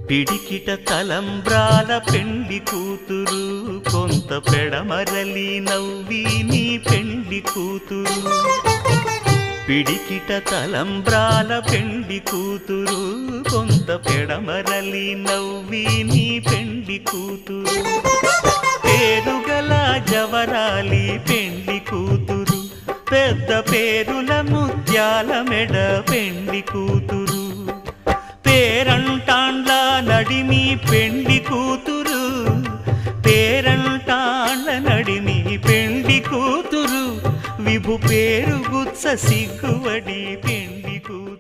పిడికిట తలంబ్రాల పెండ్లి కూతురు, కొంత పెడమరలి నవ్వి నీ పెండ్లి కూతురు. పిడికిట తలంబ్రాల పెండ్లి కూతురు, కొంత పెడమరలి నవ్వి నీ పెండ్లి కూతురు. పేరుగల జవరాలి పెండ్లి కూతురు, పెద్ద పేరుల ముత్యాల మెడ పెండ్లి కూతురు. పేరంటాండ్ల నడిమి పెండ్లి కూతురు, పేరంటాండ్ల నడిమి పెండ్లి కూతురు. విభు పేరు గుత్స సిగ్గువడి పెండ్లి కూతురు.